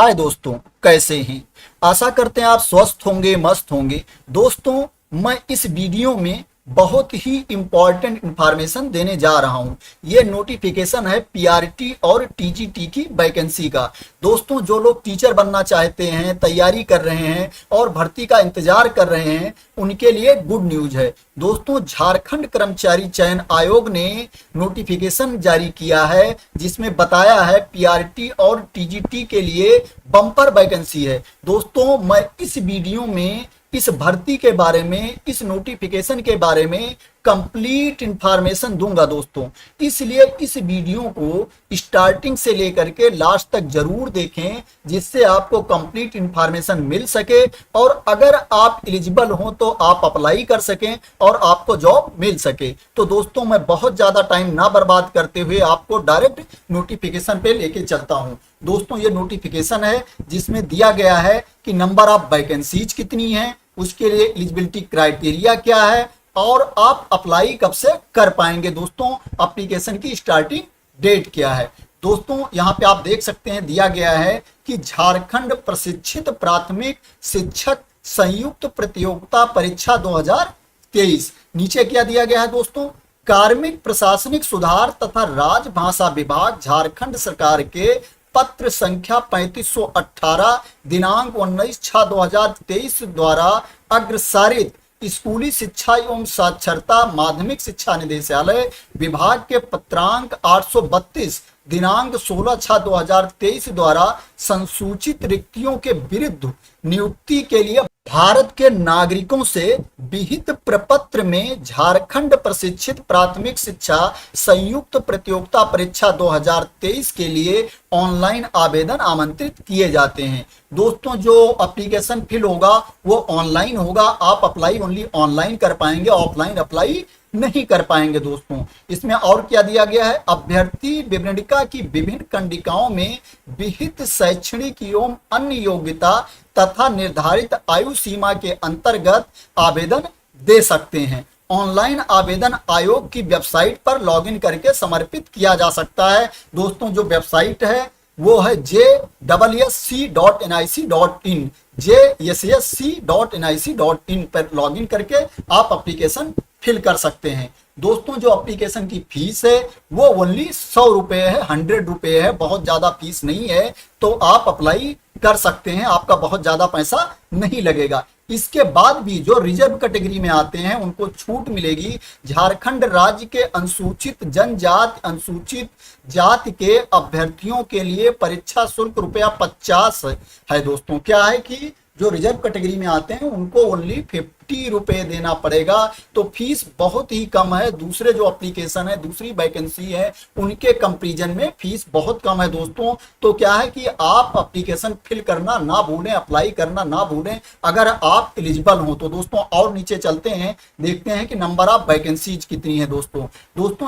हाय दोस्तों, कैसे हैं। आशा करते हैं आप स्वस्थ होंगे, मस्त होंगे। दोस्तों, मैं इस वीडियो में बहुत ही इंपॉर्टेंट इंफॉर्मेशन देने जा रहा हूं। ये नोटिफिकेशन है पीआरटी और टीजीटी की वैकेंसी का। दोस्तों, जो लोग टीचर बनना चाहते हैं, तैयारी कर रहे हैं और भर्ती का इंतजार कर रहे हैं, उनके लिए गुड न्यूज है। दोस्तों, झारखंड कर्मचारी चयन आयोग ने नोटिफिकेशन जारी किया है जिसमें बताया है पीआरटी और टीजीटी के लिए बम्पर वैकेंसी है। दोस्तों, मैं इस वीडियो में इस भर्ती के बारे में, इस नोटिफिकेशन के बारे में कंप्लीट इंफॉर्मेशन दूंगा दोस्तों। इसलिए इस वीडियो को स्टार्टिंग से लेकर के लास्ट तक जरूर देखें, जिससे आपको कंप्लीट इंफॉर्मेशन मिल सके और अगर आप एलिजिबल हो तो आप अप्लाई कर सकें और आपको जॉब मिल सके। तो दोस्तों, मैं बहुत ज्यादा टाइम ना बर्बाद करते हुए आपको डायरेक्ट नोटिफिकेशन पे लेके चलता हूं। दोस्तों, ये नोटिफिकेशन है जिसमें दिया गया है कि नंबर ऑफ वैकेंसीज कितनी है, उसके लिए एलिजिबिलिटी क्राइटेरिया क्या है और आप अप्लाई कब से कर पाएंगे। दोस्तों, एप्लीकेशन की स्टार्टिंग डेट क्या है। दोस्तों, यहाँ पे आप देख सकते हैं दिया गया है कि झारखंड प्रशिक्षित प्राथमिक शिक्षक संयुक्त प्रतियोगिता परीक्षा 2023। नीचे क्या दिया गया है दोस्तों, कार्मिक प्रशासनिक सुधार तथा राजभाषा विभाग झारखंड सरकार के पत्र संख्या 3518 दिनांक 19/6/2023 द्वारा अग्रसारित स्कूली शिक्षा एवं साक्षरता माध्यमिक शिक्षा निदेशालय विभाग के पत्रांक 832 दिनांक 16/6/2023 द्वारा संसूचित रिक्तियों के विरुद्ध नियुक्ति के लिए भारत के नागरिकों से विहित प्रपत्र में झारखंड प्रशिक्षित प्राथमिक शिक्षा संयुक्त प्रतियोगिता परीक्षा 2023 के लिए ऑनलाइन आवेदन आमंत्रित किए जाते हैं। दोस्तों, जो एप्लीकेशन फिल होगा वो ऑनलाइन होगा। आप अप्लाई ओनली ऑनलाइन कर पाएंगे, ऑफलाइन अप्लाई नहीं कर पाएंगे। दोस्तों, इसमें और क्या दिया गया है, अभ्यर्थी विवरणिका की विभिन्न कंडिकाओं में विहित शैक्षणिक एवं अन्य योग्यता तथा निर्धारित आयु सीमा के अंतर्गत आवेदन दे सकते हैं। ऑनलाइन आवेदन आयोग की वेबसाइट पर लॉगिन करके समर्पित किया जा सकता है। दोस्तों, जो वेबसाइट है वो है JSSC.nic.in। JSSC.nic.in पर लॉगिन करके आप एप्लीकेशन फिल कर सकते हैं। दोस्तों, जो एप्लीकेशन की फीस है वो ओनली 100 रुपए है, 100 रुपए है, बहुत ज्यादा फीस नहीं है। तो आप अप्लाई कर सकते हैं, आपका बहुत ज्यादा पैसा नहीं लगेगा। इसके बाद भी जो रिजर्व कैटेगरी में आते हैं उनको छूट मिलेगी। झारखंड राज्य के अनुसूचित जनजाति, अनुसूचित जाति के अभ्यर्थियों के लिए परीक्षा शुल्क ₹50 है। दोस्तों, क्या है कि जो रिजर्व कैटेगरी में आते हैं उनको ओनली 50 रुपए देना पड़ेगा। तो फीस बहुत ही कम है। दूसरे जो एप्लीकेशन है, दूसरी वैकेंसी है, उनके कंपैरिजन में फीस बहुत कम है। दोस्तों, तो क्या है कि आप एप्लीकेशन फिल करना ना भूलें, अप्लाई करना ना भूलें अगर आप एलिजिबल हो तो। दोस्तों, और नीचे चलते हैं, देखते हैं कि नंबर ऑफ वैकेंसीज कितनी है। दोस्तों,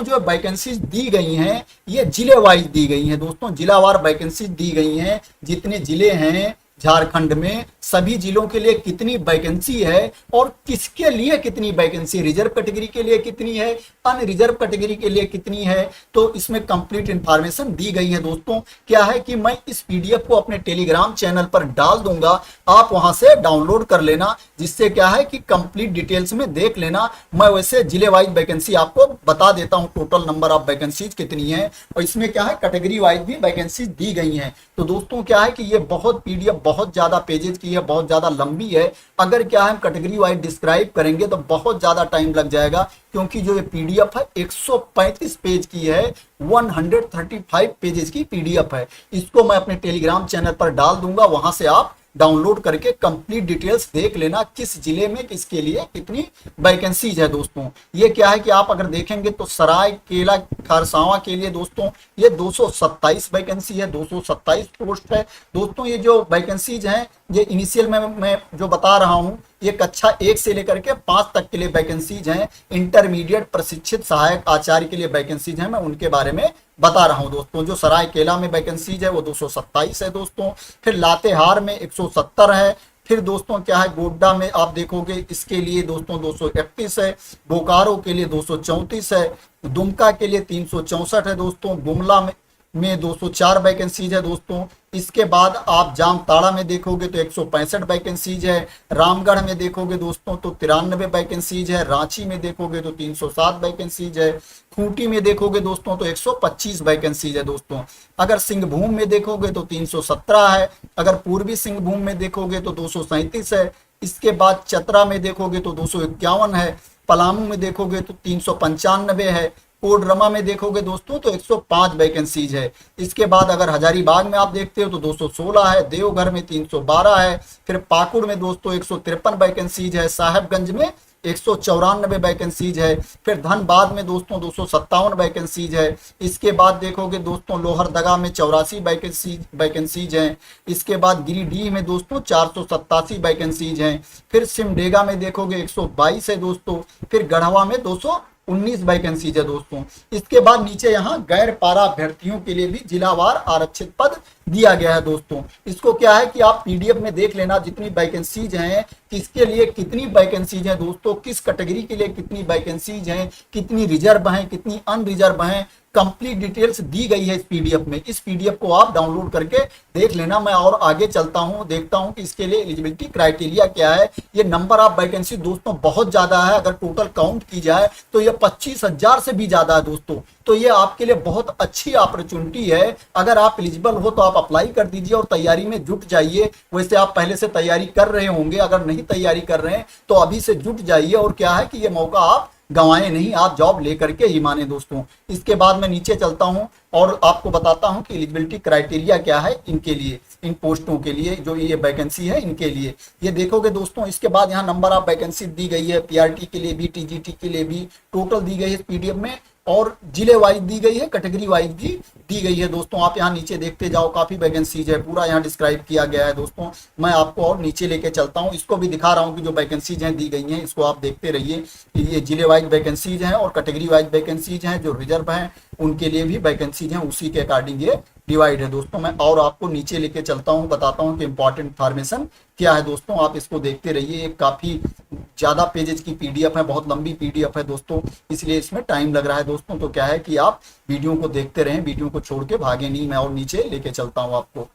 जो वैकेंसीज दी गई हैं ये जिले वाइज दी गई हैं। दोस्तों, जिलावार वैकेंसीज दी गई हैं। जितने जिले हैं झारखंड में, सभी जिलों के लिए कितनी वैकेंसी है और किसके लिए कितनी वैकेंसी, रिजर्व कैटेगरी के लिए कितनी है, अन रिजर्व कैटेगरी के लिए कितनी है, तो इसमें कंप्लीट इंफॉर्मेशन दी गई है। दोस्तों, क्या है कि मैं इस पीडीएफ को अपने टेलीग्राम चैनल पर डाल दूंगा, आप वहां से डाउनलोड कर लेना, जिससे क्या है कि कंप्लीट डिटेल्स में देख लेना। मैं वैसे जिले वाइज वैकेंसी आपको बता देता हूं, टोटल नंबर ऑफ वैकेंसीज कितनी है और इसमें क्या है कैटेगरी वाइज भी वैकेंसी दी गई है। तो दोस्तों, क्या है कि ये बहुत पीडीएफ बहुत ज्यादा पेजेस की है, बहुत ज्यादा लंबी है। अगर क्या है कैटेगरी वाइज डिस्क्राइब करेंगे तो बहुत ज्यादा टाइम लग जाएगा, क्योंकि जो ये पीडीएफ है 135 पेज की है, 135 पेजेस की पीडीएफ है। इसको मैं अपने टेलीग्राम चैनल पर डाल दूंगा, वहां से आप डाउनलोड करके कंप्लीट डिटेल्स देख लेना, किस जिले में किसके लिए कितनी वैकेंसीज है। दोस्तों, ये क्या है कि आप अगर देखेंगे तो सरायकेला खरसावां के लिए दोस्तों ये 227 वैकेंसी है, 227 पोस्ट है। दोस्तों, ये जो वैकेंसीज हैं ये इनिशियल में मैं जो बता रहा हूं, ये कक्षा 1 से लेकर के 5 तक के लिए वैकेंसीज हैं। इंटरमीडिएट प्रशिक्षित सहायक आचार्य के लिए वैकेंसीज हैं, मैं उनके बारे में बता रहा हूं। दोस्तों, जो सरायकेला में वैकेंसीज है वो 227 है। दोस्तों, फिर लातेहार में 170 है। फिर दोस्तों क्या है, गोड्डा में आप देखोगे इसके लिए दोस्तों 231 है, बोकारो के लिए 234 है, दुमका के लिए 364 है। दोस्तों, गुमला में में 204 वैकेंसीज है दोस्तों। इसके बाद आप जामताड़ा में देखोगे तो 165 वैकेंसीज है। रामगढ़ में देखोगे दोस्तों तो 93 वैकेंसीज है। रांची में देखोगे तो 307 वैकेंसीज है। खूंटी में देखोगे दोस्तों तो 125 वैकेंसीज है दोस्तों। अगर सिंहभूम में देखोगे तो 317 है। अगर पूर्वी सिंहभूम में देखोगे तो 237 है। इसके बाद चतरा में देखोगे तो 251 है। पलामू में देखोगे तो 395 है। कोडरमा में देखोगे दोस्तों तो 105 वैकेंसीज है। इसके बाद अगर हजारीबाग में आप देखते हो तो 216 है। देवघर में 312 है। फिर पाकुड़ में दोस्तों 153 वैकेंसीज है। साहेबगंज में 194 वैकेंसीज है। फिर धनबाद में दोस्तों 257 वैकेंसीज है। इसके बाद देखोगे दोस्तों लोहरदगा में 84 वैकेंसीज हैं। इसके बाद गिरिडीह में दोस्तों 487 वैकेंसीज हैं। फिर सिमडेगा में देखोगे 122 है दोस्तों। फिर गढ़वा में 219 वैकेंसीज है दोस्तों। इसके बाद नीचे यहाँ गैर पारा अभ्यर्थियों के लिए भी जिलावार आरक्षित पद दिया गया है दोस्तों। इसको क्या है कि आप पीडीएफ में देख लेना जितनी वैकेंसीज हैं, किसके लिए कितनी वैकेंसीज हैं दोस्तों, किस कैटेगरी के लिए कितनी वैकेंसीज हैं, कितनी रिजर्व हैं, कितनी अनरिजर्व हैं, कंप्लीट डिटेल्स दी गई है इस पीडीएफ में। इस पीडीएफ को आप डाउनलोड करके देख लेना। मैं और आगे चलता हूं, देखता हूं कि इसके लिए एलिजिबिलिटी क्राइटेरिया क्या है। ये नंबर ऑफ वैकेंसी दोस्तों बहुत ज्यादा है। अगर टोटल काउंट की जाए तो ये 25,000 से भी ज्यादा है दोस्तों। तो ये आपके लिए बहुत अच्छी अपॉर्चुनिटी है। अगर आप एलिजिबल हो तो आप अप्लाई कर दीजिए और तैयारी में जुट जाइए। वैसे आप पहले से तैयारी कर रहे होंगे, अगर नहीं तैयारी कर रहे हैं तो अभी से जुट जाइए। और क्या है कि ये मौका आप गंवाए नहीं, आप जॉब लेकर के ही माने दोस्तों। इसके बाद मैं नीचे चलता हूं और आपको बताता हूं कि एलिजिबिलिटी क्राइटेरिया क्या है इनके लिए, इन पोस्टों के लिए जो ये वैकेंसी है इनके लिए। ये देखोगे दोस्तों। इसके बाद यहाँ नंबर ऑफ वैकेंसी दी गई है, पीआरटी के लिए भी, टीजीटी के लिए भी टोटल दी गई है पीडीएफ में। और जिले वाइज दी गई है, कैटेगरी वाइज भी दी गई है दोस्तों। आप यहाँ नीचे देखते जाओ, काफी वैकेंसीज है, पूरा यहाँ डिस्क्राइब किया गया है दोस्तों। मैं आपको और नीचे लेके चलता हूँ, इसको भी दिखा रहा हूँ कि जो वैकेंसीज हैं दी गई हैं, इसको आप देखते रहिए। ये जिले वाइज वैकेंसीज हैं और कैटेगरी वाइज वैकेंसीज हैं। जो रिजर्व हैं उनके लिए भी वैकेंसीज हैं, उसी के अकॉर्डिंग ये डिवाइड है दोस्तों। मैं और आपको नीचे लेके चलता हूँ, बताता हूँ कि इंपॉर्टेंट इन्फॉर्मेशन क्या है दोस्तों। आप इसको देखते रहिए। एक काफी ज्यादा पेजेस की पीडीएफ है, बहुत लंबी पीडीएफ है दोस्तों, इसलिए इसमें टाइम लग रहा है दोस्तों। तो क्या है कि आप वीडियो को देखते रहें, वीडियो को छोड़ के भागे नहीं। मैं और नीचे लेके चलता हूँ आपको।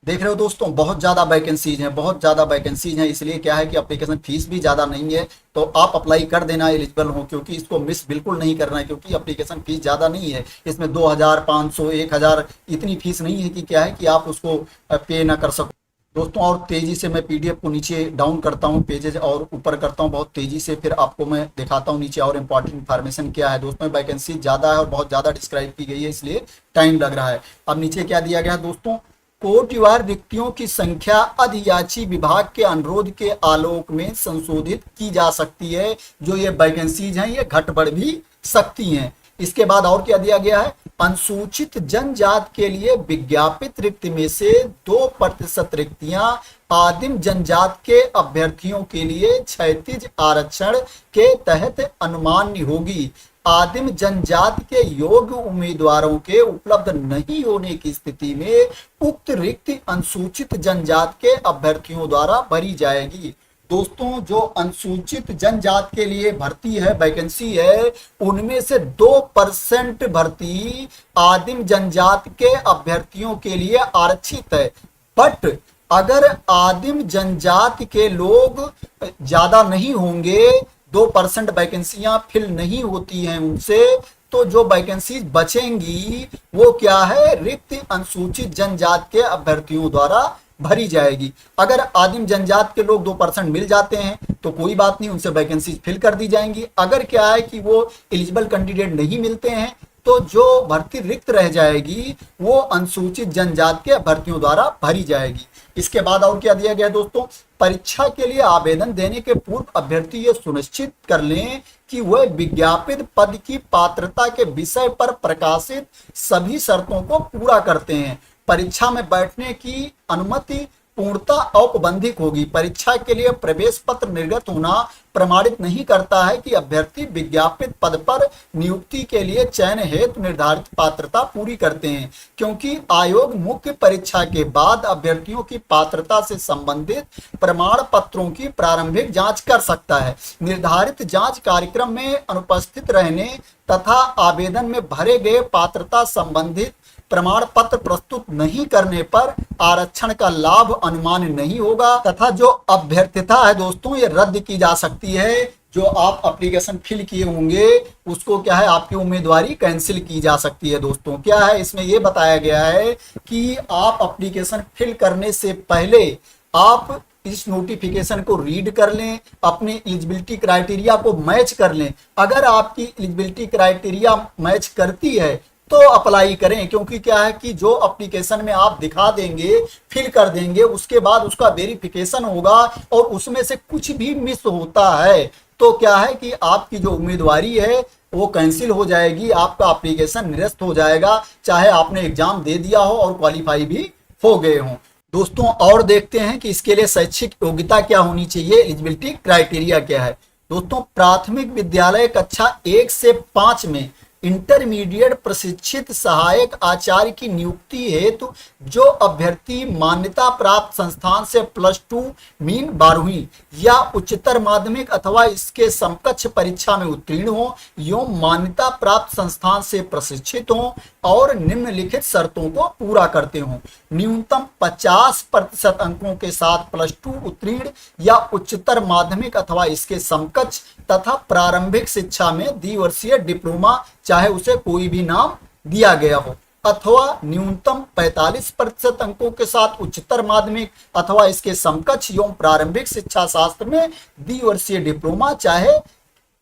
देख रहे हो दोस्तों, बहुत ज्यादा वैकेंसीज हैं, बहुत ज्यादा वैकेंसीज हैं। इसलिए क्या है कि एप्लीकेशन फीस भी ज्यादा नहीं है, तो आप अप्लाई कर देना एलिजिबल हो, क्योंकि इसको मिस बिल्कुल नहीं करना है। क्योंकि एप्लीकेशन फीस ज्यादा नहीं है, इसमें 2,500 1,000 इतनी फीस नहीं है कि क्या है कि आप उसको पे ना कर सको दोस्तों। और तेजी से मैं पीडीएफ को नीचे डाउन करता हूं, पेजेज और ऊपर करता हूं बहुत तेजी से, फिर आपको मैं दिखाता हूं नीचे और इंपॉर्टेंट इन्फॉर्मेशन क्या है दोस्तों। वैकेंसी ज्यादा है और बहुत ज्यादा डिस्क्राइब की गई है, इसलिए टाइम लग रहा है। अब नीचे क्या दिया गया दोस्तों, कोटिवार रिक्तियों की संख्या अधियाची विभाग के अनुरोध के आलोक में संशोधित की जा सकती है। जो ये वैकेंसीज हैं ये घट बढ़ भी सकती हैं। इसके बाद और क्या दिया गया है, अनुसूचित जनजाति के लिए विज्ञापित रिक्त में से 2% रिक्तियां आदिम जनजाति के अभ्यर्थियों के लिए क्षैतिज आरक्षण के तहत अनुमान्य होगी। आदिम जनजाति के योग्य उम्मीदवारों के उपलब्ध नहीं होने की स्थिति में उक्त रिक्ति अनुसूचित जनजाति के अभ्यर्थियों द्वारा भरी जाएगी। दोस्तों, जो अनुसूचित जनजाति के लिए भर्ती है, वैकेंसी है, उनमें से 2% भर्ती आदिम जनजाति के अभ्यर्थियों के लिए आरक्षित है। बट अगर आदिम जनजाति के लोग ज्यादा नहीं होंगे, 2% वैकेंसियां फिल नहीं होती हैं उनसे, तो जो वैकेंसी बचेंगी वो क्या है, रिक्त अनुसूचित जनजाति के अभ्यर्थियों द्वारा भरी जाएगी। अगर आदिम जनजाति के लोग 2% मिल जाते हैं तो कोई बात नहीं, उनसे वैकेंसी फिल कर दी जाएंगी। अगर क्या है कि वो एलिजिबल कैंडिडेट नहीं मिलते हैं तो जो भर्ती रिक्त रह जाएगी वो अनुसूचित जनजाति के अभ्यर्थियों द्वारा भरी जाएगी। इसके बाद और क्या दिया गया दोस्तों, परीक्षा के लिए आवेदन देने के पूर्व अभ्यर्थी ये सुनिश्चित कर लें कि वह विज्ञापित पद की पात्रता के विषय पर प्रकाशित सभी शर्तों को पूरा करते हैं। परीक्षा में बैठने की अनुमति पूर्णतः औपबंधिक होगी। परीक्षा के लिए प्रवेश पत्र निर्गत होना प्रमाणित नहीं करता है कि अभ्यर्थी विज्ञापित पद पर नियुक्ति के लिए चयन हेतु निर्धारित पात्रता पूरी करते हैं, क्योंकि आयोग मुख्य परीक्षा के बाद अभ्यर्थियों की पात्रता से संबंधित प्रमाण पत्रों की प्रारंभिक जांच कर सकता है। निर्धारित जांच कार्यक्रम में अनुपस्थित रहने तथा आवेदन में भरे गए पात्रता संबंधित प्रमाण पत्र प्रस्तुत नहीं करने पर आरक्षण का लाभ अनुमान नहीं होगा तथा जो अभ्यर्थता है दोस्तों ये रद्द की जा सकती है। जो आप एप्लीकेशन फिल किए होंगे उसको क्या है आपकी उम्मीदवारी कैंसिल की जा सकती है। दोस्तों क्या है इसमें ये बताया गया है कि आप एप्लीकेशन फिल करने से पहले आप इस नोटिफिकेशन को रीड कर लें, अपनी एलिजिबिलिटी क्राइटेरिया को मैच कर लें। अगर आपकी एलिजिबिलिटी क्राइटेरिया मैच करती है तो अप्लाई करें, क्योंकि क्या है कि जो एप्लीकेशन में आप दिखा देंगे फिल कर देंगे उसके बाद उसका वेरिफिकेशन होगा और उसमें से कुछ भी मिस होता है तो क्या है कि आपकी जो उम्मीदवारी है वो कैंसिल हो जाएगी, आपका एप्लीकेशन निरस्त हो जाएगा, चाहे आपने एग्जाम दे दिया हो और क्वालिफाई भी हो गए हों। दोस्तों और देखते हैं कि इसके लिए शैक्षिक योग्यता क्या होनी चाहिए, एलिजिबिलिटी क्राइटेरिया क्या है। दोस्तों प्राथमिक विद्यालय कक्षा 1 से 5 में इंटरमीडिएट प्रशिक्षित सहायक आचार्य की नियुक्ति हेतु जो अभ्यर्थी मान्यता प्राप्त संस्थान से +2 मीन 12वीं या उच्चतर माध्यमिक अथवा इसके समकक्ष परीक्षा में उत्तीर्ण हो, एवं मान्यता प्राप्त संस्थान से प्रशिक्षित हो और निम्नलिखित शर्तों को पूरा करते हो। न्यूनतम 50% अंकों के साथ +2 उत्तीर्ण या उच्चतर माध्यमिक अथवा इसके समकक्ष तथा प्रारंभिक शिक्षा में द्विवर्षीय डिप्लोमा चाहे उसे कोई भी नाम दिया गया हो, अथवा न्यूनतम 45% अंकों के साथ उच्चतर माध्यमिक अथवा इसके समकक्ष एवं प्रारंभिक शिक्षा शास्त्र में द्विवर्षीय डिप्लोमा चाहे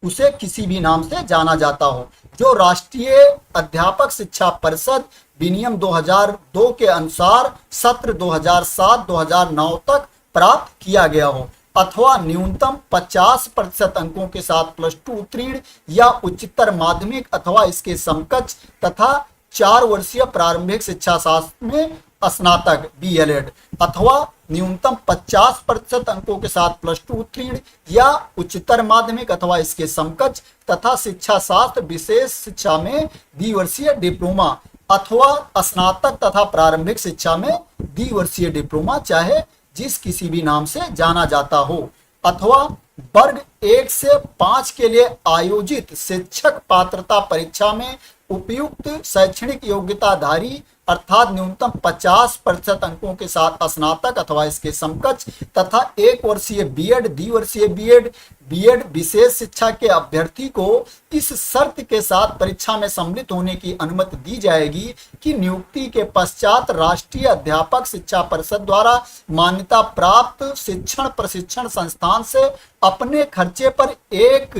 उसे किसी भी नाम से जाना जाता हो, जो राष्ट्रीय अध्यापक शिक्षा परिषद विनियम 2002 के अनुसार सत्र 2007-2009 तक प्राप्त किया गया हो, अथवा न्यूनतम 50% अंकों के साथ +2 उत्तीर्ण या उच्चतर माध्यमिक अथवा इसके समकक्ष तथा 4 वर्षीय प्रारंभिक शिक्षा शास्त्र में स्नातक DLED, अथवा न्यूनतम 50% अंकों के साथ +2 उत्तीर्ण या उच्चतर माध्यमिक अथवा इसके समकक्ष तथा शिक्षा शास्त्र विशेष शिक्षा में द्विवर्षीय डिप्लोमा अथवा स्नातक तथा प्रारंभिक शिक्षा में द्विवर्षीय डिप्लोमा चाहे जिस किसी भी नाम से जाना जाता हो, अथवा वर्ग 1 से 5 के लिए आयोजित शिक्षक पात्रता परीक्षा में उपयुक्त शैक्षणिक योग्यताधारी अर्थात न्यूनतम 50% अंकों के साथ स्नातक अथवा इसके समकक्ष तथा 1 वर्षीय बीएड, द्विवर्षीय बीएड विशेष शिक्षा के अभ्यर्थी को इस शर्त के साथ परीक्षा में सम्मिलित होने की अनुमति दी जाएगी कि नियुक्ति के पश्चात राष्ट्रीय अध्यापक शिक्षा परिषद द्वारा मान्यता प्राप्त शिक्षण प्रशिक्षण संस्थान से अपने खर्चे पर एक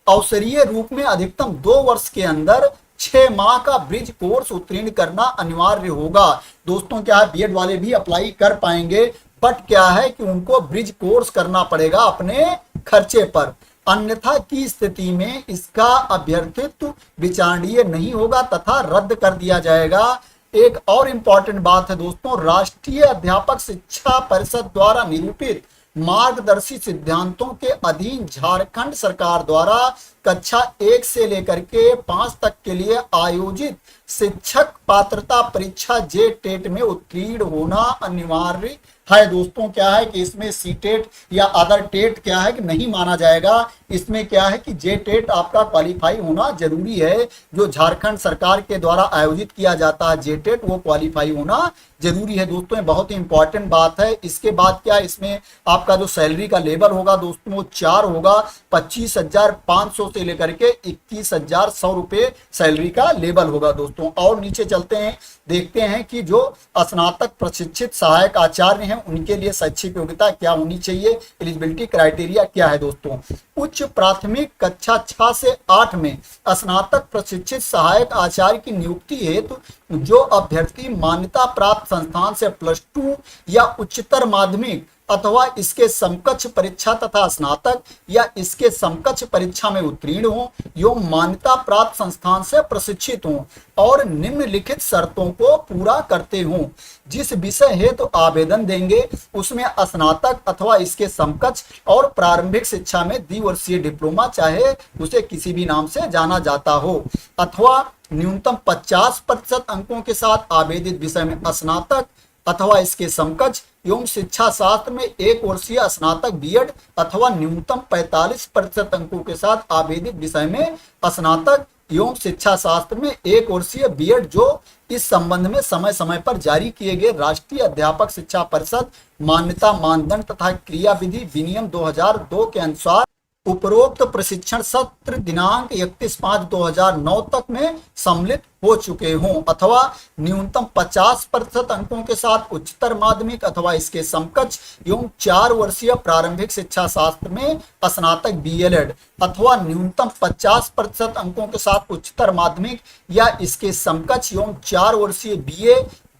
अवसरीय रूप में अधिकतम 2 वर्ष के अंदर 6 माह का ब्रिज कोर्स उत्तीर्ण करना अनिवार्य होगा। दोस्तों क्या है बीएड वाले भी अप्लाई कर पाएंगे, बट क्या है कि उनको ब्रिज कोर्स करना पड़ेगा अपने खर्चे पर, अन्यथा की स्थिति में इसका अभ्यर्थित्व विचारणीय नहीं होगा तथा रद्द कर दिया जाएगा। एक और इंपॉर्टेंट बात है दोस्तों, राष्ट्रीय अध्यापक शिक्षा परिषद द्वारा निरूपित मार्गदर्शी सिद्धांतों के अधीन झारखंड सरकार द्वारा कक्षा 1 से लेकर के 5 तक के लिए आयोजित शिक्षक पात्रता परीक्षा JTET में उत्तीर्ण होना अनिवार्य है। दोस्तों क्या है कि इसमें CTET या अदर टेट क्या है कि नहीं माना जाएगा, इसमें क्या है कि JTET आपका क्वालिफाई होना जरूरी है। जो झारखंड सरकार के द्वारा आयोजित किया जाता है JTET वो क्वालिफाई होना जरूरी है। दोस्तों ये बहुत ही इंपॉर्टेंट बात है। इसके बाद क्या इसमें आपका जो सैलरी का लेवल होगा दोस्तों वो 4 होगा, 25,500 से लेकर के 21,100 रुपए सैलरी का लेवल होगा दोस्तों। और नीचे चलते हैं, देखते हैं कि जो स्नातक प्रशिक्षित सहायक आचार्य हैं उनके लिए शैक्षिक योग्यता क्या होनी चाहिए, एलिजिबिलिटी क्राइटेरिया क्या है दोस्तों। उच्च प्राथमिक कक्षा 6 से 8 में स्नातक प्रशिक्षित सहायक आचार्य की नियुक्ति हेतु जो अभ्यर्थी मान्यता प्राप्त संस्थान से +2 या उच्चतर माध्यमिक अथवा इसके समकक्ष परीक्षा तथा स्नातक या इसके समकक्ष परीक्षा में उत्तीर्ण हो एवं मान्यता प्राप्त संस्थान से प्रशिक्षित हो और निम्नलिखित शर्तों को पूरा करते हो। जिस विषय हेतु तो आवेदन देंगे उसमें स्नातक अथवा इसके समकक्ष और प्रारंभिक शिक्षा में द्विवर्षीय डिप्लोमा, चाहे उसे किसी भी नाम से जाना जाता हो, अथवा न्यूनतम 50% अंकों के साथ आवेदित विषय में स्नातक अथवा इसके समकक्ष एवं शिक्षा शास्त्र में 1 वर्षीय स्नातक बीएड अथवा न्यूनतम 45% अंकों के साथ आवेदित विषय में स्नातक एवं शिक्षा शास्त्र में 1 वर्षीय बीएड, जो इस संबंध में समय समय पर जारी किए गए राष्ट्रीय अध्यापक शिक्षा परिषद मान्यता मानदंड तथा क्रिया विधि विनियम 2002 के अनुसार उपरोक्त प्रशिक्षण सत्र दिनांक 31/5/2009 तक में सम्मिलित हो चुके हों, अथवा न्यूनतम 50% अंकों के साथ उच्चतर माध्यमिक अथवा इसके समकक्ष एवं 4 वर्षीय प्रारंभिक शिक्षा शास्त्र में स्नातक बीएलएड, अथवा न्यूनतम 50% अंकों के साथ उच्चतर माध्यमिक या इसके समकक्ष एवं 4 वर्षीय बीए,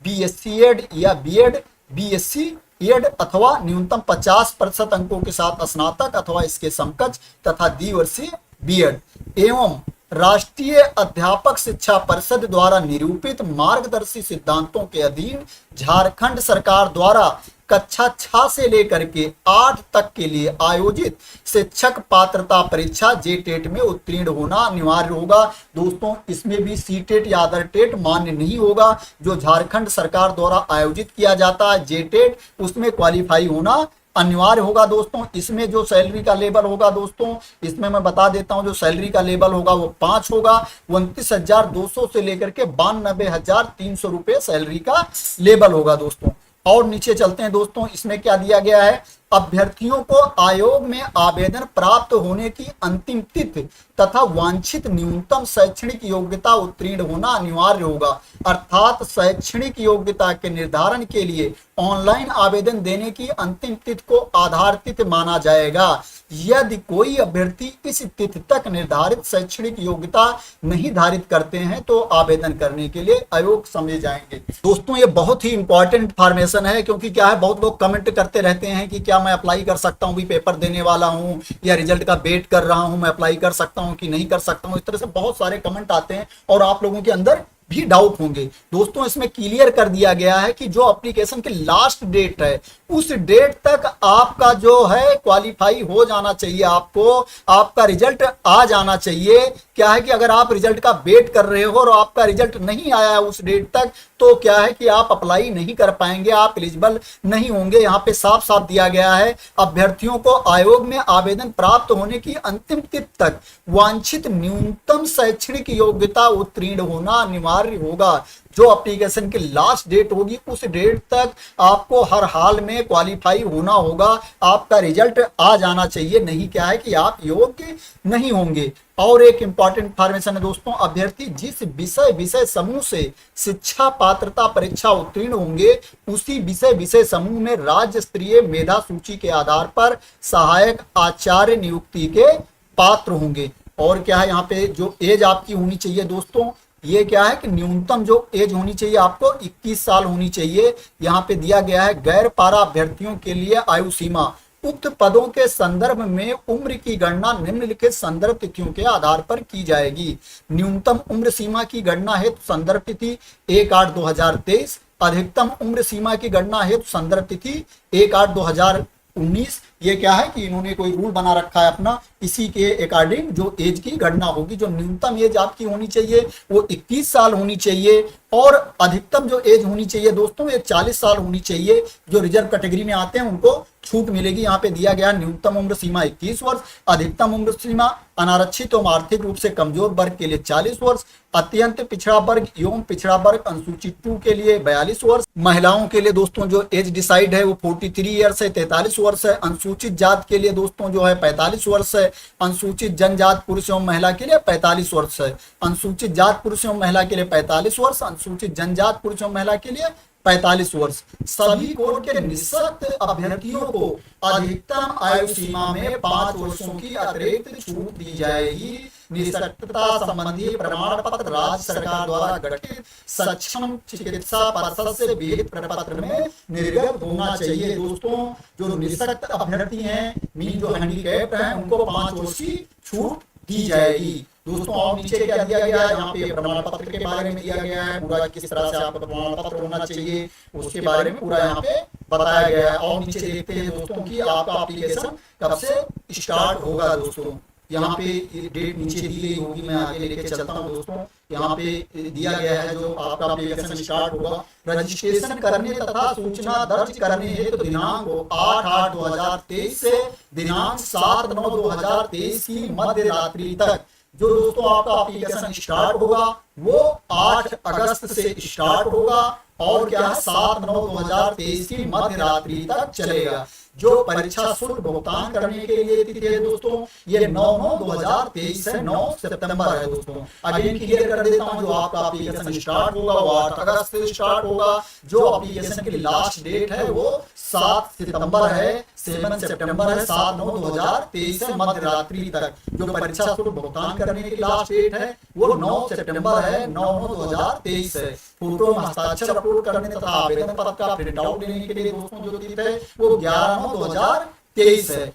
बीएससी एड या बीएड, बीएससी एड, अथवा न्यूनतम 50% अंकों के साथ स्नातक अथवा इसके समकक्ष तथा द्विवर्षीय बीएड एवं राष्ट्रीय अध्यापक शिक्षा परिषद द्वारा निरूपित मार्गदर्शी सिद्धांतों के अधीन झारखंड सरकार द्वारा कक्षा 6 से लेकर के 8 तक के लिए आयोजित शिक्षक पात्रता परीक्षा जेटेट में उत्तीर्ण होना अनिवार्य होगा। दोस्तों, इसमें भी सीटेट या अदर टेट मान्य नहीं होगा। जो झारखंड सरकार द्वारा आयोजित किया जाता है जेटेट, उसमें क्वालिफाई होना अनिवार्य होगा। दोस्तों, इसमें जो सैलरी का लेवल होगा, दोस्तों इसमें मैं बता देता हूं, जो सैलरी का लेवल होगा वो 5 होगा। 29,200 से लेकर के 92,300 रुपए सैलरी का लेवल होगा दोस्तों। और नीचे चलते हैं दोस्तों, इसमें क्या दिया गया है, अभ्यर्थियों को आयोग में आवेदन प्राप्त होने की अंतिम तिथि तथा वांछित न्यूनतम शैक्षणिक योग्यता उत्तीर्ण होना अनिवार्य होगा। अर्थात शैक्षणिक योग्यता के निर्धारण के लिए ऑनलाइन आवेदन देने की अंतिम तिथि को आधार तिथि माना जाएगा। यदि कोई अभ्यर्थी इस तिथि तक निर्धारित शैक्षणिक योग्यता नहीं धारित करते हैं तो आवेदन करने के लिए अयोग्य समझे जाएंगे। दोस्तों, ये बहुत ही इंपॉर्टेंट इंफॉर्मेशन है, क्योंकि क्या है, बहुत लोग कमेंट करते रहते हैं कि क्या मैं अप्लाई कर सकता हूं, भी पेपर देने वाला हूं या रिजल्ट का वेट कर रहा हूं, मैं अप्लाई कर सकता हूं कि नहीं कर सकता हूं। इस तरह से बहुत सारे कमेंट आते हैं और आप लोगों के अंदर भी डाउट होंगे। दोस्तों, इसमें क्लियर कर दिया गया है कि जो एप्लीकेशन की लास्ट डेट है उस डेट तक आपका जो है क्वालिफाई हो जाना चाहिए, आपका रिजल्ट आ जाना चाहिए। क्या है कि अगर आप रिजल्ट का वेट कर रहे हो और आपका रिजल्ट नहीं आया उस डेट तक, तो क्या है कि आप अप्लाई नहीं कर पाएंगे, आप एलिजिबल नहीं होंगे। यहाँ पे साफ साफ दिया गया है, अभ्यर्थियों को आयोग में आवेदन प्राप्त होने की अंतिम तिथि तक वांछित न्यूनतम शैक्षणिक योग्यता उत्तीर्ण होना अनिवार्य होगा। जो एप्लीकेशन की लास्ट डेट होगी उस डेट तक आपको हर हाल में क्वालिफाई होना होगा, आपका रिजल्ट आ जाना चाहिए, नहीं क्या है कि आप योग्य नहीं होंगे। और एक इंपॉर्टेंट इंफॉर्मेशन है दोस्तों, अभ्यर्थी जिस विषय समूह से शिक्षा पात्रता परीक्षा उत्तीर्ण होंगे उसी विषय समूह में राज्य स्तरीय मेधा सूची के आधार पर सहायक आचार्य नियुक्ति के पात्र होंगे। और क्या है, यहाँ पे जो एज आपकी होनी चाहिए दोस्तों, ये क्या है कि न्यूनतम जो एज होनी चाहिए आपको 21 साल होनी चाहिए। यहाँ पे दिया गया है गैर पारा अभ्यर्थियों के लिए आयु सीमा, उक्त पदों के संदर्भ में उम्र की गणना निम्नलिखित संदर्भ तिथियों के आधार पर की जाएगी। न्यूनतम उम्र सीमा की गणना हेतु संदर्भ तिथि 1/8/2023, अधिकतम उम्र सीमा की गणना हेतु संदर्भ तिथि 1/8/2019। ये क्या है कि इन्होंने कोई रूल बना रखा है अपना, इसी के अकॉर्डिंग जो एज की गणना होगी। जो न्यूनतम एज आपकी होनी चाहिए वो 21 साल होनी चाहिए और अधिकतम जो एज होनी चाहिए दोस्तों ये 40 साल होनी चाहिए। जो रिजर्व कैटेगरी में आते हैं उनको छूट मिलेगी। यहाँ पे दिया गया न्यूनतम उम्र सीमा 21 वर्ष, अधिकतम उम्र सीमा अनारक्षित एवं आर्थिक रूप से कमजोर वर्ग के लिए 40 वर्ष, अत्यंत पिछड़ा वर्ग एवं पिछड़ा वर्ग अनुसूचित 2 के लिए 42 वर्ष। महिलाओं के लिए दोस्तों जो एज डिसाइड है वो 43 ईयर्स है, 43 वर्ष है। अनुसूचित जात के लिए दोस्तों जो है 45 वर्ष है। अनुसूचित जनजात पुरुष एवं महिला के लिए 45 वर्ष है। अनुसूचित जात पुरुष एवं महिला के लिए 45 वर्ष, अनुसूचित जनजात पुरुष एवं महिला के लिए 45 वर्ष। सभी कोड के निःशक्त अभ्यर्थियों को अधिकतम आयु सीमा में 5 वर्षों की अतिरिक्त छूट दी जाएगी। निःशक्तता संबंधी प्रमाण पत्र राज्य सरकार द्वारा गठित सक्षम चिकित्सा परिषद से विहित प्रपत्र में निर्गत होना चाहिए। दोस्तों जो निःशक्त अभ्यर्थी हैं, मीन जो हैंडीकैप्ड हैं, उनको 5 वर्ष की छूट दी जाएगी। दोस्तों और नीचे क्या दिया गया है, यहाँ पे प्रमाण पत्र के बारे में दिया गया है, पूरा किस तरह से आपका प्रमाण पत्र होना चाहिए उसके बारे में पूरा यहाँ पे बताया गया है। और नीचे देखते हैं दोस्तों कि आपका एप्लीकेशन कब से स्टार्ट होगा। दोस्तों यहाँ पे डेट नीचे दी गई होगी, मैं आगे लेके चलता हूँ। दोस्तों यहाँ पे दिया गया है जो आपका एप्लीकेशन स्टार्ट होगा। रजिस्ट्रेशन करने तथा सूचना दर्ज करने हेतु दिनांक 8/8/2023 से दिनांक 7/9/2023 की मध्य रात्रि तक जो दोस्तों आपका एप्लीकेशन स्टार्ट होगा वो 8 अगस्त से स्टार्ट होगा और क्या 7/9/2023 की मध्य रात्रि तक चलेगा। जो परीक्षा शुल्क भुगतान करने के लिए तिथि है दोस्तों ये 9/9/2023 है, 9 सितंबर है। दोस्तों अगेन क्लियर कर देता हूं, जो आपका एप्लीकेशन स्टार्ट होगा वो 8 अगस्त से स्टार्ट होगा। जो एप्लीकेशन की लास्ट डेट है वो 7 सितंबर है, 7 सितंबर है, 7/9/2023 से मध्य रात्रि तक। जो परीक्षा शुल्क भुगतान करने की लास्ट डेट है वो 9 सितंबर है, 9/9/2023 है। फोटो में हस्ताक्षर अपलोड करने तथा आवेदन पत्र का प्रिंट आउट लेने के लिए दोस्तों जो तिथि है वो 11/9/2023 है।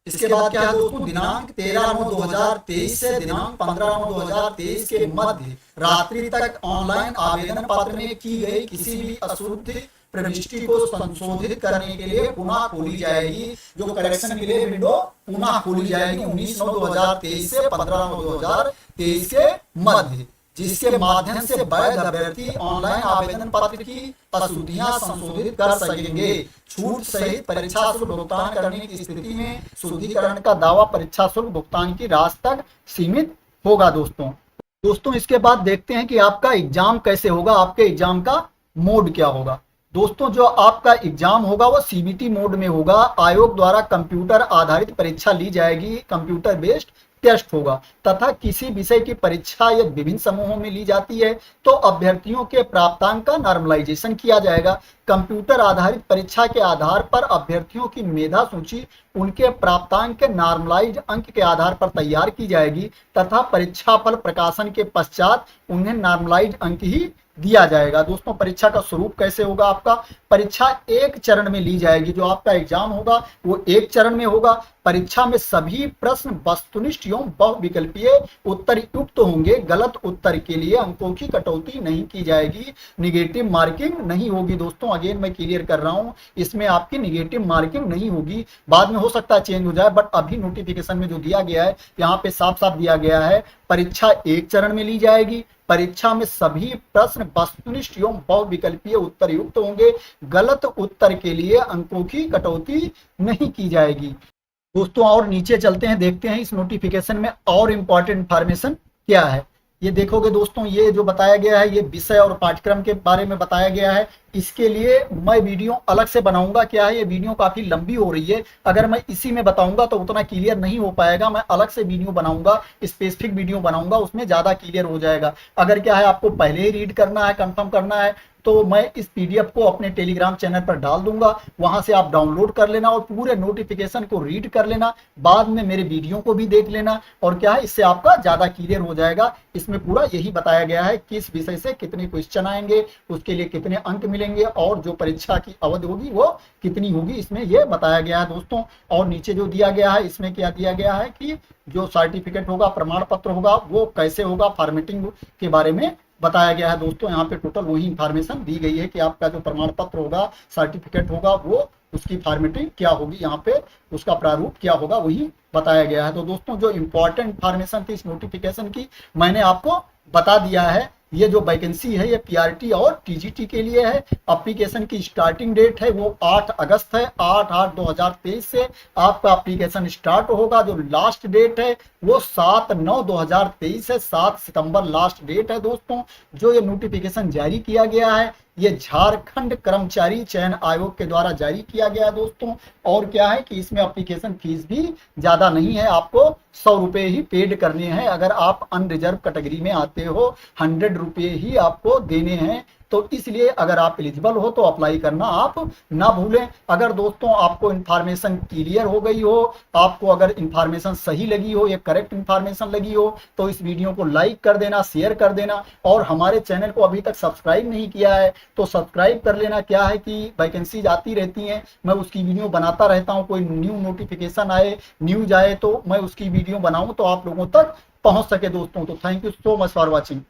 इसके बाद क्या है दोस्तों, दिनांक 13/9/2023 से दिनांक 15/9/2023 के मध्य रात्रि तक ऑनलाइन आवेदन पत्र में की गई किसी भी अशुद्ध प्रविष्टि को संशोधित करने के लिए पुनः खोली जाएगी। जो करेक्शन के लिए विंडो पुनः खोली जाएगी 19/9/2023 से 15/9/2023 के मध्य, जिसके माध्यम से वैध अभ्यर्थी ऑनलाइन आवेदन पत्र की अशुद्धियां संशोधित कर सकेंगे। छूट सहित परीक्षा शुल्क भुगतान करने की स्थिति में शुद्धिकरण का दावा परीक्षा शुल्क भुगतान की राशि तक सीमित होगा। दोस्तों इसके बाद देखते हैं कि आपका एग्जाम कैसे होगा, आपके एग्जाम का मोड क्या होगा। दोस्तों जो आपका एग्जाम होगा वो सीबीटी मोड में होगा। आयोग द्वारा कंप्यूटर आधारित परीक्षा ली जाएगी, कंप्यूटर बेस्ड टेस्ट होगा तथा किसी विषय की परीक्षा यदि विभिन्न समूहों में ली जाती है तो अभ्यर्थियों के प्राप्तांक का नॉर्मलाइजेशन किया जाएगा। कंप्यूटर आधारित परीक्षा के आधार पर अभ्यर्थियों की मेधा सूची उनके प्राप्तांक के नॉर्मलाइज्ड अंक के आधार पर तैयार की जाएगी तथा परीक्षा फल प्रकाशन के पश्चात उन्हें नॉर्मलाइज्ड अंक ही दिया जाएगा। दोस्तों परीक्षा का स्वरूप कैसे होगा, आपका परीक्षा एक चरण में ली जाएगी। जो आपका एग्जाम होगा वो एक चरण में होगा। परीक्षा में सभी प्रश्न वस्तुनिष्ठ एवं बहुविकल्पीय उत्तर युक्त होंगे। गलत उत्तर के लिए अंकों की कटौती नहीं की जाएगी, निगेटिव मार्किंग नहीं होगी। दोस्तों अगेन मैं क्लियर कर रहा हूं, इसमें आपकी निगेटिव मार्किंग नहीं होगी, बाद में हो सकता है चेंज हो जाए, बट अभी नोटिफिकेशन में जो दिया गया है यहाँ पे साफ साफ दिया गया है परीक्षा एक चरण में ली जाएगी। परीक्षा में सभी प्रश्न वस्तुनिष्ठ एवं बहुविकल्पीय उत्तर युक्त होंगे। गलत उत्तर के लिए अंकों की कटौती नहीं की जाएगी। दोस्तों और नीचे चलते हैं, देखते हैं इस नोटिफिकेशन में और इंपॉर्टेंट इंफॉर्मेशन क्या है। ये देखोगे दोस्तों, ये जो बताया गया है ये विषय और पाठ्यक्रम के बारे में बताया गया है। इसके लिए मैं वीडियो अलग से बनाऊंगा। क्या है, ये वीडियो काफी लंबी हो रही है, अगर मैं इसी में बताऊंगा तो उतना क्लियर नहीं हो पाएगा। मैं अलग से वीडियो बनाऊंगा, स्पेसिफिक वीडियो बनाऊंगा, उसमें ज्यादा क्लियर हो जाएगा। अगर क्या है आपको पहले ही रीड करना है, कंफर्म करना है, तो मैं इस पीडीएफ को अपने टेलीग्राम चैनल पर डाल दूंगा, वहां से आप डाउनलोड कर लेना और पूरे नोटिफिकेशन को रीड कर लेना, बाद में मेरे वीडियो को भी देख लेना। और क्या है, इससे आपका ज्यादा क्लियर हो जाएगा। इसमें पूरा यही बताया गया है किस विषय से कितने क्वेश्चन आएंगे, उसके लिए कितने अंक मिलेंगे और जो परीक्षा की अवधि होगी वो कितनी होगी, इसमें यह बताया गया है दोस्तों। और नीचे जो दिया गया है इसमें क्या दिया गया है कि जो सर्टिफिकेट होगा, प्रमाण पत्र होगा, वो कैसे होगा, फॉर्मेटिंग के बारे में बताया गया है। दोस्तों यहाँ पे टोटल वही इंफॉर्मेशन दी गई है कि आपका जो प्रमाण पत्र होगा, सर्टिफिकेट होगा, वो उसकी फॉर्मेटिंग क्या होगी, यहाँ पे उसका प्रारूप क्या होगा, वही बताया गया है। तो दोस्तों जो इंपॉर्टेंट इंफॉर्मेशन थी इस नोटिफिकेशन की मैंने आपको बता दिया है। ये जो वैकेंसी है ये पीआरटी और टीजीटी के लिए है। एप्लीकेशन की स्टार्टिंग डेट है वो 8 अगस्त है, 8/8/2023 से आपका एप्लीकेशन स्टार्ट होगा। जो लास्ट डेट है वो 7/9/2023 है, 7 सितंबर लास्ट डेट है। दोस्तों जो ये नोटिफिकेशन जारी किया गया है ये झारखंड कर्मचारी चयन आयोग के द्वारा जारी किया गया है दोस्तों। और क्या है कि इसमें एप्लीकेशन फीस भी ज्यादा नहीं है, आपको 100 रुपए ही पेड करने हैं। अगर आप अनरिजर्व कैटेगरी में आते हो 100 रुपए ही आपको देने हैं तो इसलिए अगर आप एलिजिबल हो तो अप्लाई करना आप ना भूलें। अगर दोस्तों आपको इन्फॉर्मेशन क्लियर हो गई हो, आपको अगर इन्फॉर्मेशन सही लगी हो, ये करेक्ट इन्फॉर्मेशन लगी हो, तो इस वीडियो को लाइक कर देना, शेयर कर देना, और हमारे चैनल को अभी तक सब्सक्राइब नहीं किया है तो सब्सक्राइब कर लेना। क्या है कि वैकेंसीज आती रहती हैं, मैं उसकी वीडियो बनाता रहता हूँ, कोई न्यू नोटिफिकेशन आए, न्यूज आए तो मैं उसकी वीडियो बनाऊं तो आप लोगों तक पहुंच सके दोस्तों। तो thank you so much for watching.